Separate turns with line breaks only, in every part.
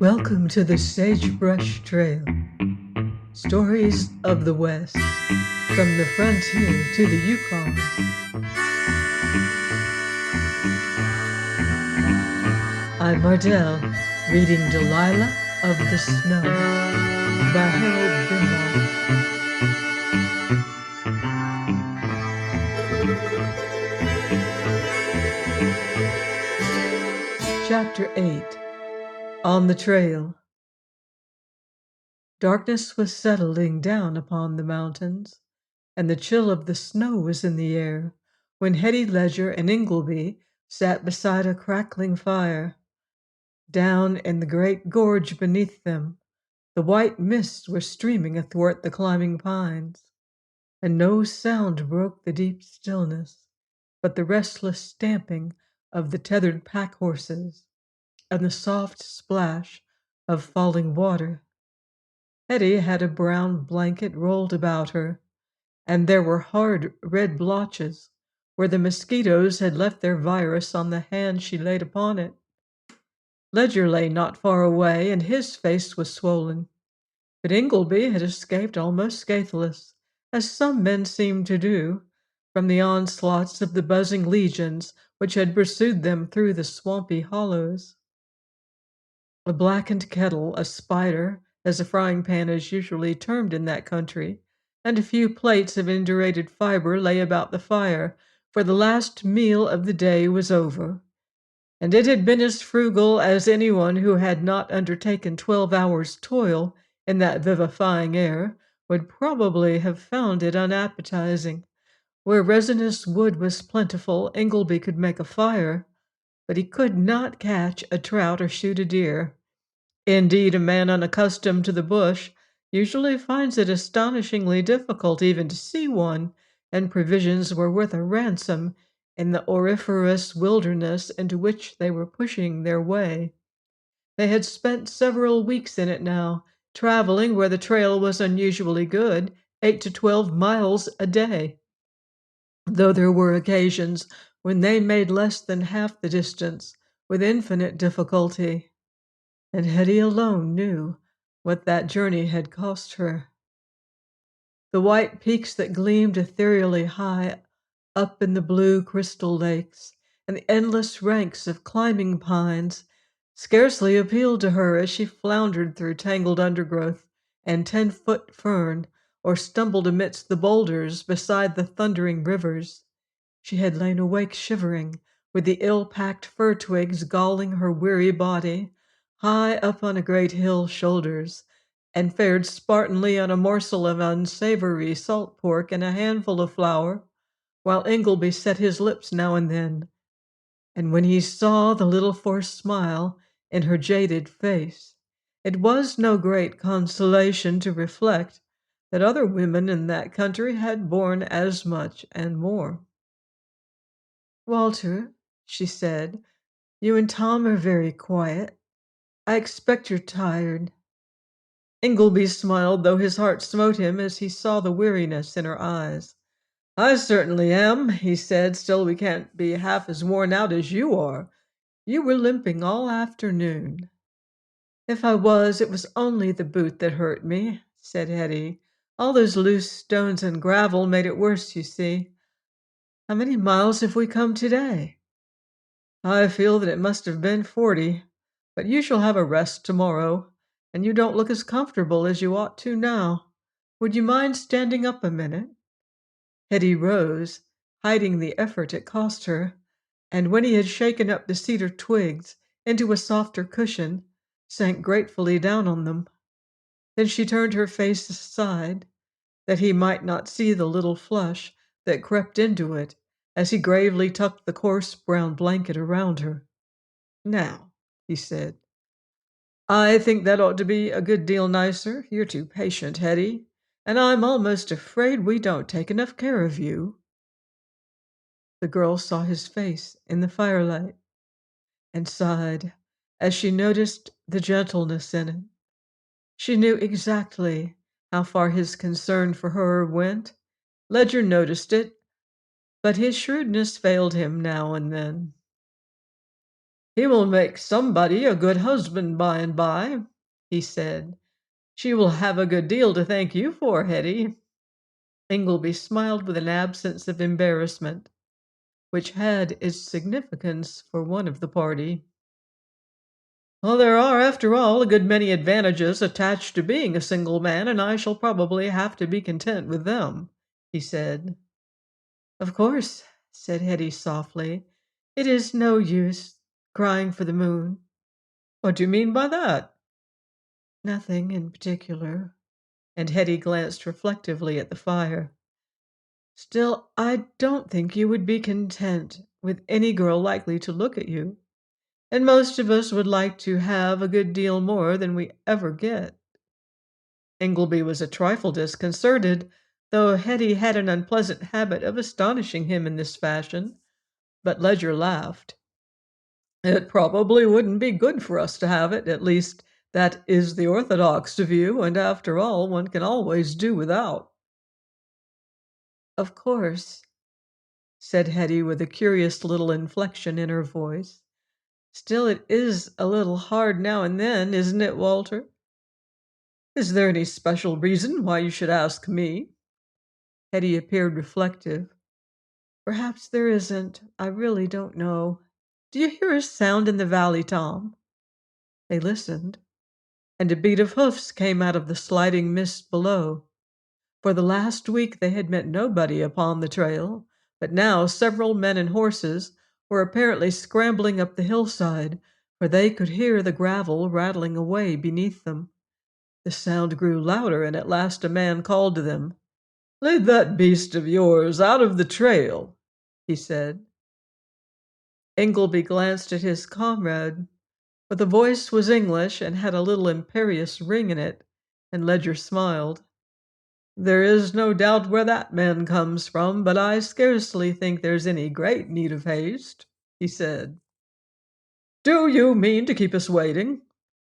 Welcome to the Sagebrush Trail. Stories of the West, from the frontier to the Yukon. I'm Mardell, reading Delilah of the Snow by Harold Binlock. Chapter 8. On the Trail. Darkness was settling down upon the mountains, and the chill of the snow was in the air when Hetty Ledger and Ingleby sat beside a crackling fire. Down in the great gorge beneath them, the white mists were streaming athwart the climbing pines, and no sound broke the deep stillness but the restless stamping of the tethered pack horses and the soft splash of falling water. Hetty had a brown blanket rolled about her, and there were hard red blotches where the mosquitoes had left their virus on the hand she laid upon it. Ledger lay not far away, and his face was swollen, but Ingleby had escaped almost scatheless, as some men seemed to do, from the onslaughts of the buzzing legions which had pursued them through the swampy hollows. A blackened kettle, a spider, as a frying pan is usually termed in that country, and a few plates of indurated fiber lay about the fire, for the last meal of the day was over, and it had been as frugal as anyone who had not undertaken 12 hours' toil in that vivifying air would probably have found it unappetizing. Where resinous wood was plentiful, Ingleby could make a fire, but he could not catch a trout or shoot a deer. Indeed, a man unaccustomed to the bush usually finds it astonishingly difficult even to see one, and provisions were worth a ransom in the auriferous wilderness into which they were pushing their way. They had spent several weeks in it now, traveling where the trail was unusually good, 8 to 12 miles a day, though there were occasions when they made less than half the distance with infinite difficulty. And Hetty alone knew what that journey had cost her. The white peaks that gleamed ethereally high up in the blue crystal lakes, and the endless ranks of climbing pines scarcely appealed to her as she floundered through tangled undergrowth and 10-foot fern, or stumbled amidst the boulders beside the thundering rivers. She had lain awake shivering, with the ill-packed fir twigs galling her weary body, high up on a great hill's shoulders, and fared Spartanly on a morsel of unsavory salt pork and a handful of flour, while Ingleby set his lips now and then, and when he saw the little forced smile in her jaded face, it was no great consolation to reflect that other women in that country had borne as much and more. "Walter," she said, "you and Tom are very quiet. I expect you're tired." Ingleby smiled, though his heart smote him as he saw the weariness in her eyes. "I certainly am," he said. "Still, we can't be half as worn out as you are. You were limping all afternoon." "If I was, it was only the boot that hurt me," said Hetty. "All those loose stones and gravel made it worse, you see. How many miles have we come today?" "I feel that it must have been 40, but you shall have a rest tomorrow, and you don't look as comfortable as you ought to now. Would you mind standing up a minute?" Hetty rose, hiding the effort it cost her, and when he had shaken up the cedar twigs into a softer cushion, sank gratefully down on them. Then she turned her face aside, that he might not see the little flush that crept into it as he gravely tucked the coarse brown blanket around her. "Now," he said, "I think that ought to be a good deal nicer. You're too patient, Hetty, and I'm almost afraid we don't take enough care of you." The girl saw his face in the firelight and sighed as she noticed the gentleness in it. She knew exactly how far his concern for her went. Ledger noticed it, but his shrewdness failed him now and then. "He will make somebody a good husband by and by," he said. "She will have a good deal to thank you for, Hetty." Ingleby smiled with an absence of embarrassment, which had its significance for one of the party. "Well, there are, after all, a good many advantages attached to being a single man, and I shall probably have to be content with them," he said. "Of course," said Hetty softly. "It is no use crying for the moon." "What do you mean by that?" "Nothing in particular," and Hetty glanced reflectively at the fire. "Still, I don't think you would be content with any girl likely to look at you, and most of us would like to have a good deal more than we ever get." Ingleby was a trifle disconcerted, though Hetty had an unpleasant habit of astonishing him in this fashion, but Ledger laughed. "It probably wouldn't be good for us to have it, at least that is the orthodox view, and after all, one can always do without." "Of course," said Hetty with a curious little inflection in her voice. "Still, it is a little hard now and then, isn't it, Walter?" "Is there any special reason why you should ask me?" Hetty appeared reflective. "Perhaps there isn't. I really don't know. Do you hear a sound in the valley, Tom?" They listened, and a beat of hoofs came out of the sliding mist below. For the last week they had met nobody upon the trail, but now several men and horses were apparently scrambling up the hillside, for they could hear the gravel rattling away beneath them. The sound grew louder, and at last a man called to them. "Lead that beast of yours out of the trail," he said. Ingleby glanced at his comrade, but the voice was English and had a little imperious ring in it, and Ledger smiled. "There is no doubt where that man comes from, but I scarcely think there's any great need of haste," he said. "Do you mean to keep us waiting?"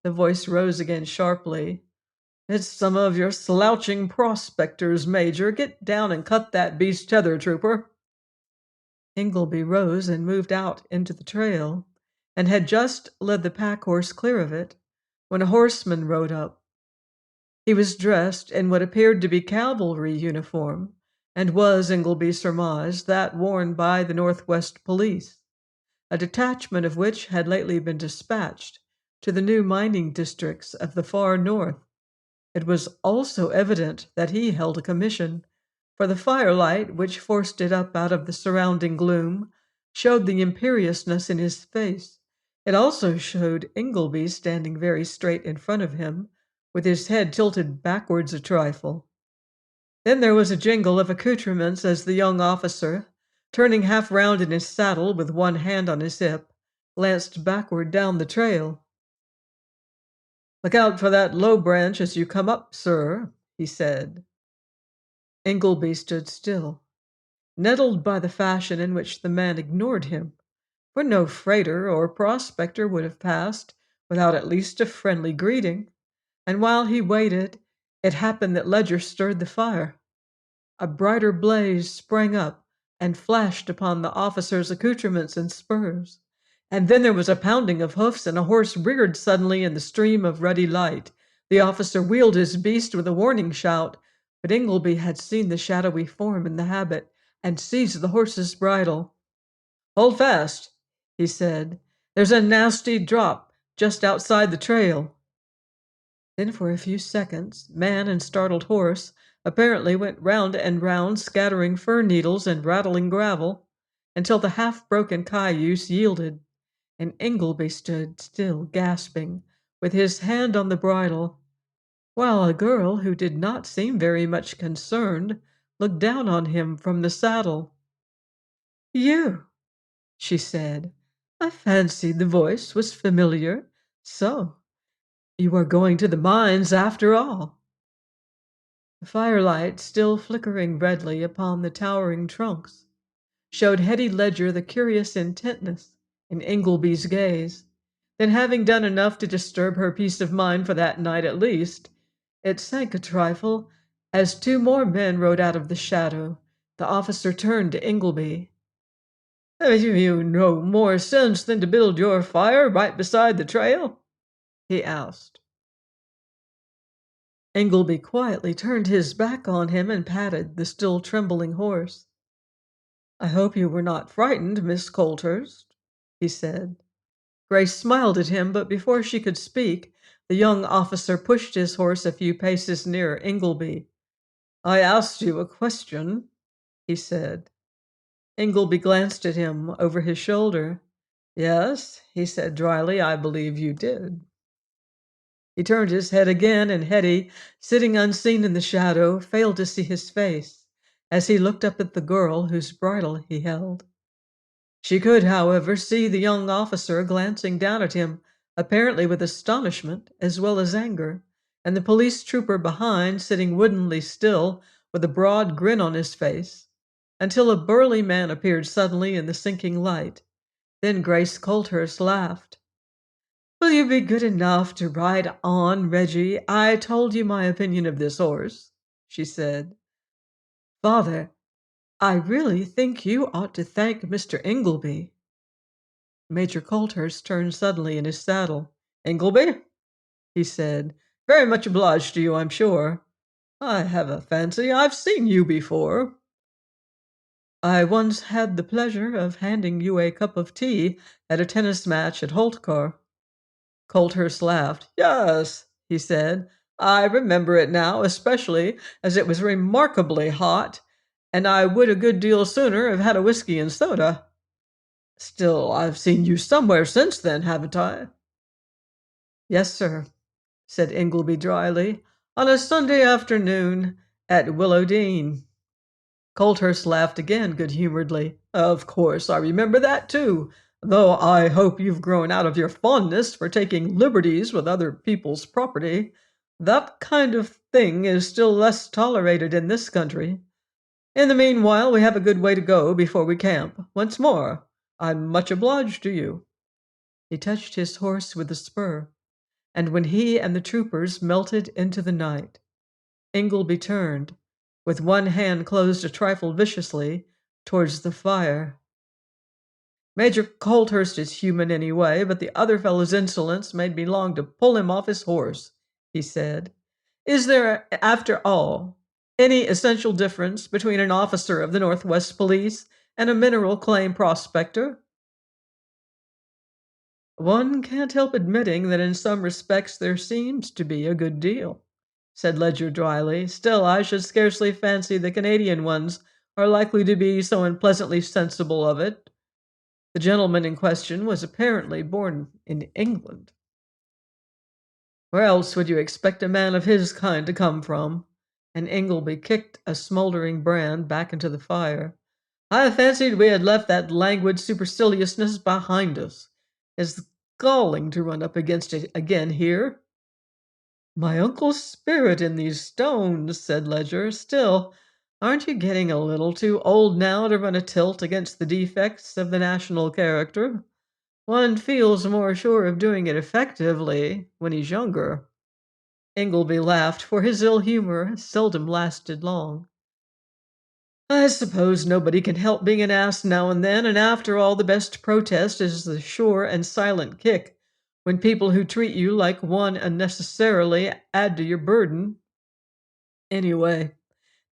The voice rose again sharply. "It's some of your slouching prospectors, Major. Get down and cut that beast's tether, trooper." Ingleby rose and moved out into the trail, and had just led the pack horse clear of it, when a horseman rode up. He was dressed in what appeared to be cavalry uniform, and was, Ingleby surmised, that worn by the Northwest Police, a detachment of which had lately been dispatched to the new mining districts of the far north. It was also evident that he held a commission, for the firelight, which forced it up out of the surrounding gloom, showed the imperiousness in his face. It also showed Ingleby standing very straight in front of him, with his head tilted backwards a trifle. Then there was a jingle of accoutrements as the young officer, turning half round in his saddle with one hand on his hip, glanced backward down the trail. "Look out for that low branch as you come up, sir," he said. Ingleby stood still, nettled by the fashion in which the man ignored him, for no freighter or prospector would have passed without at least a friendly greeting, and while he waited, it happened that Ledger stirred the fire. A brighter blaze sprang up and flashed upon the officer's accoutrements and spurs, and then there was a pounding of hoofs, and a horse reared suddenly in the stream of ruddy light. The officer wheeled his beast with a warning shout, but Ingleby had seen the shadowy form in the habit, and seized the horse's bridle. "Hold fast," he said. "There's a nasty drop just outside the trail." Then for a few seconds, man and startled horse apparently went round and round, scattering fir needles and rattling gravel, until the half-broken cayuse yielded, and Ingleby stood still gasping, with his hand on the bridle, while a girl, who did not seem very much concerned, looked down on him from the saddle. "You," she said. "I fancied the voice was familiar. So, you are going to the mines after all." The firelight, still flickering redly upon the towering trunks, showed Hetty Ledger the curious intentness in Ingleby's gaze. Then, having done enough to disturb her peace of mind for that night at least, it sank a trifle as two more men rode out of the shadow. The officer turned to Ingleby. Have you no more sense than to build your fire right beside the trail?" he asked. Ingleby quietly turned his back on him and patted the still trembling horse. "I hope you were not frightened, Miss Colthurst," he said. Grace smiled at him, but before she could speak, the young officer pushed his horse a few paces nearer Ingleby. "I asked you a question," he said. Ingleby glanced at him over his shoulder. "Yes," he said dryly, "I believe you did." He turned his head again, and Hetty, sitting unseen in the shadow, failed to see his face as he looked up at the girl whose bridle he held. She could, however, see the young officer glancing down at him, apparently with astonishment as well as anger, and the police trooper behind sitting woodenly still with a broad grin on his face, until a burly man appeared suddenly in the sinking light. Then Grace Colthurst laughed. "Will you be good enough to ride on, Reggie? I told you my opinion of this horse," she said. "Father, I really think you ought to thank Mr. Ingleby." Major Colthurst turned suddenly in his saddle. "Ingleby?" he said. "Very much obliged to you, I'm sure. I have a fancy I've seen you before." "I once had the pleasure of handing you a cup of tea at a tennis match at Holtcar." Colthurst laughed. "Yes," he said. "I remember it now, especially as it was remarkably hot, and I would a good deal sooner have had a whiskey and soda. Still, I've seen you somewhere since then, haven't I?" "Yes, sir," said Ingleby dryly, "on a Sunday afternoon at Willowdene." Colthurst laughed again good humoredly. "Of course, I remember that too, though I hope you've grown out of your fondness for taking liberties with other people's property. That kind of thing is still less tolerated in this country. In the meanwhile, we have a good way to go before we camp. Once more, I'm much obliged to you." He touched his horse with the spur, and when he and the troopers melted into the night, Ingleby turned, with one hand closed a trifle viciously, towards the fire. "Major Colthurst is human anyway, but the other fellow's insolence made me long to pull him off his horse," he said. "Is there, after all, any essential difference between an officer of the Northwest Police and a mineral claim prospector?" "One can't help admitting that in some respects there seems to be a good deal," said Ledger dryly. "Still, I should scarcely fancy the Canadian ones are likely to be so unpleasantly sensible of it. The gentleman in question was apparently born in England." "Where else would you expect a man of his kind to come from?" And Ingleby kicked a smoldering brand back into the fire. "I fancied we had left that languid superciliousness behind us. It's galling to run up against it again here." "My uncle's spirit in these stones," said Ledger. "Still, aren't you getting a little too old now to run a tilt against the defects of the national character? One feels more sure of doing it effectively when he's younger." Ingleby laughed, for his ill humor seldom lasted long. "I suppose nobody can help being an ass now and then, and after all, the best protest is the sure and silent kick, when people who treat you like one unnecessarily add to your burden. Anyway,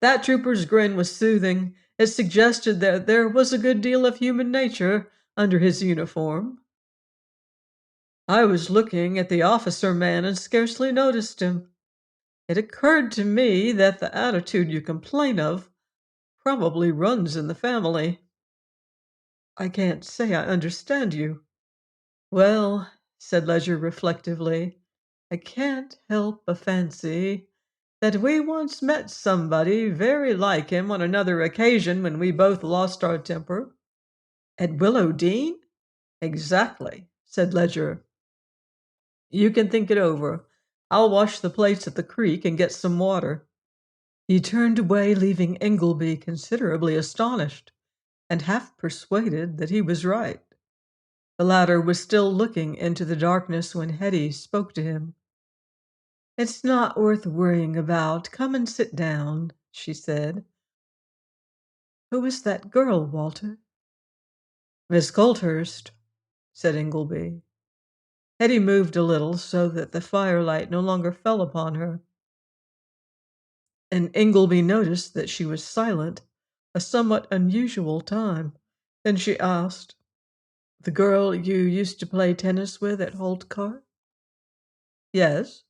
that trooper's grin was soothing. It suggested that there was a good deal of human nature under his uniform. I was looking at the officer man and scarcely noticed him. It occurred to me that the attitude you complain of probably runs in the family." "I can't say I understand you." "Well," said Ledger reflectively, "I can't help a fancy that we once met somebody very like him on another occasion when we both lost our temper." "At Willowdene?" "Exactly," said Ledger. "You can think it over. I'll wash the plates at the creek and get some water." He turned away, leaving Ingleby considerably astonished and half persuaded that he was right. The latter was still looking into the darkness when Hetty spoke to him. "It's not worth worrying about. Come and sit down," she said. "Who is that girl, Walter?" "Miss Colthurst," said Ingleby. Hetty moved a little so that the firelight no longer fell upon her, and Ingleby noticed that she was silent a somewhat unusual time. Then she asked, "The girl you used to play tennis with at Holtcar?" "Yes."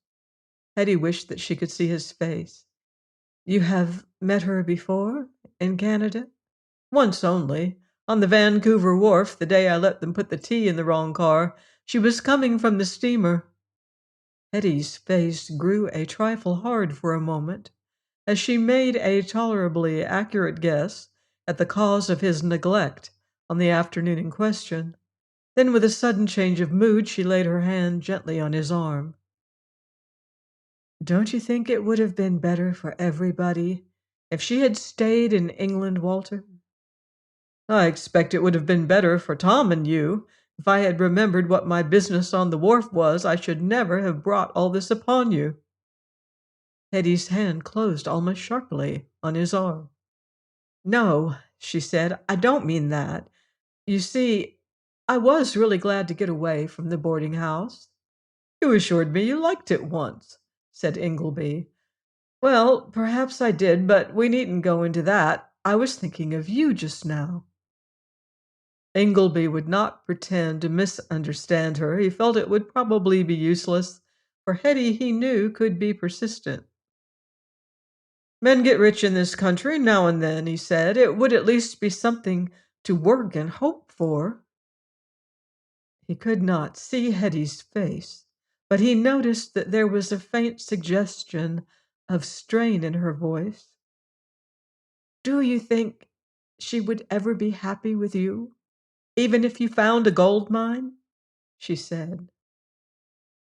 Hetty wished that she could see his face. "You have met her before, in Canada?" "Once only. On the Vancouver wharf, the day I let them put the tea in the wrong car. She was coming from the steamer." Hetty's face grew a trifle hard for a moment, as she made a tolerably accurate guess at the cause of his neglect on the afternoon in question. Then, with a sudden change of mood, she laid her hand gently on his arm. "Don't you think it would have been better for everybody if she had stayed in England, Walter?" "I expect it would have been better for Tom and you. If I had remembered what my business on the wharf was, I should never have brought all this upon you." Hetty's hand closed almost sharply on his arm. "No," she said, "I don't mean that. You see, I was really glad to get away from the boarding house." "You assured me you liked it once," said Ingleby. "Well, perhaps I did, but we needn't go into that. I was thinking of you just now." Ingleby would not pretend to misunderstand her. He felt it would probably be useless, for Hetty, he knew, could be persistent. "Men get rich in this country now and then," he said. "It would at least be something to work and hope for." He could not see Hetty's face, but he noticed that there was a faint suggestion of strain in her voice. "Do you think she would ever be happy with you, even if you found a gold mine?" she said.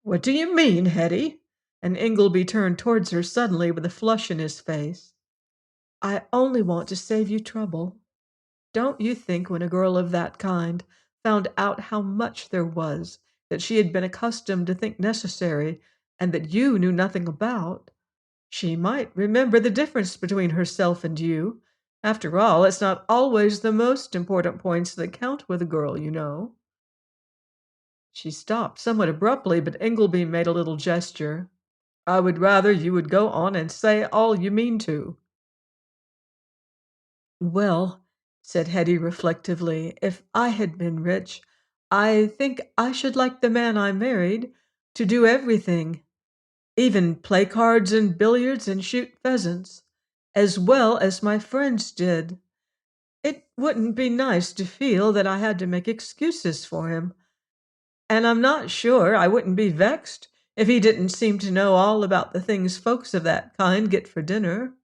"What do you mean, Hetty?" And Ingleby turned towards her suddenly with a flush in his face. "I only want to save you trouble. Don't you think when a girl of that kind found out how much there was that she had been accustomed to think necessary and that you knew nothing about, she might remember the difference between herself and you? After all, it's not always the most important points that count with a girl, you know." She stopped somewhat abruptly, but Ingleby made a little gesture. "I would rather you would go on and say all you mean to." "Well," said Hetty reflectively, "if I had been rich, I think I should like the man I married to do everything, even play cards and billiards and shoot pheasants, as well as my friends did. It wouldn't be nice to feel that I had to make excuses for him, and I'm not sure I wouldn't be vexed if he didn't seem to know all about the things folks of that kind get for dinner."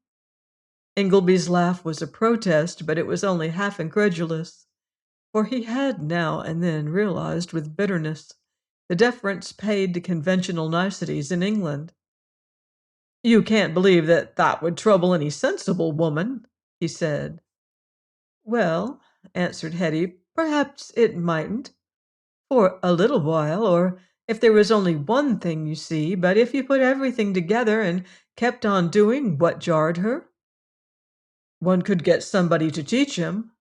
Ingleby's laugh was a protest, but it was only half incredulous, for he had now and then realized with bitterness the deference paid to conventional niceties in England. "You can't believe that that would trouble any sensible woman," he said. "Well," answered Hetty, "perhaps it mightn't, for a little while, or if there was only one thing, you see, but if you put everything together and kept on doing what jarred her, one could get somebody to teach him."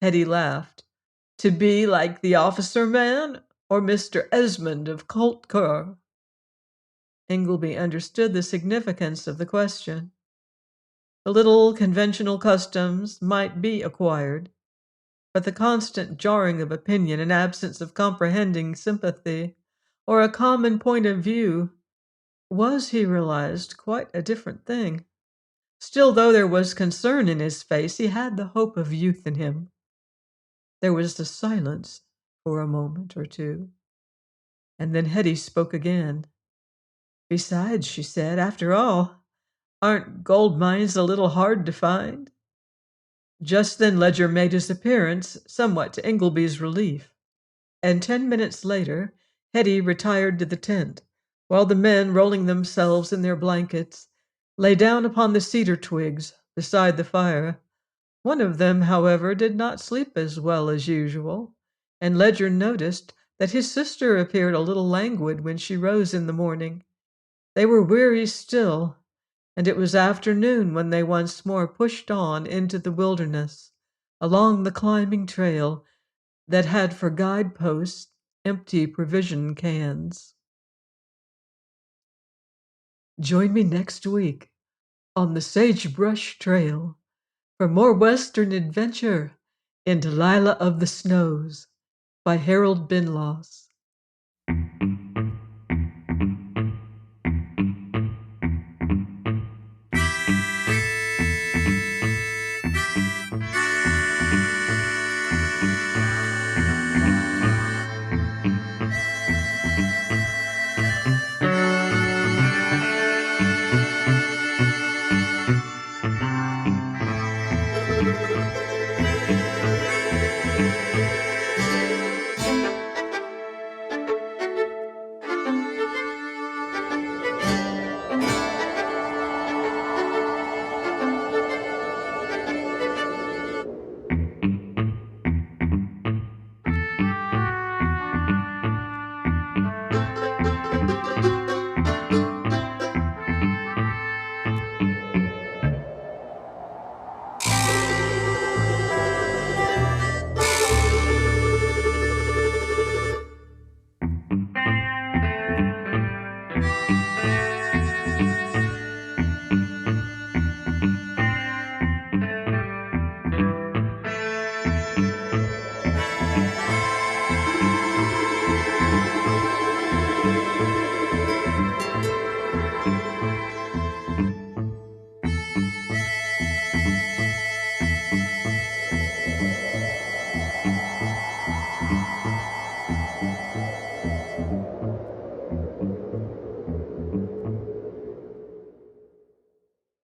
Hetty laughed. "To be like the officer man or Mr. Esmond of Coltcar?" Ingleby understood the significance of the question. The little conventional customs might be acquired, but the constant jarring of opinion and absence of comprehending sympathy or a common point of view was, he realized, quite a different thing. Still, though there was concern in his face, he had the hope of youth in him. There was a silence for a moment or two, and then Hetty spoke again. "Besides," she said, "after all, aren't gold mines a little hard to find?" Just then Ledger made his appearance, somewhat to Ingleby's relief, and 10 minutes later Hetty retired to the tent, while the men, rolling themselves in their blankets, lay down upon the cedar twigs beside the fire. One of them, however, did not sleep as well as usual, and Ledger noticed that his sister appeared a little languid when she rose in the morning. They were weary still, and it was afternoon when they once more pushed on into the wilderness, along the climbing trail that had for guideposts empty provision cans. Join me next week on the Sagebrush Trail for more Western adventure in Delilah of the Snows by Harold Binloss.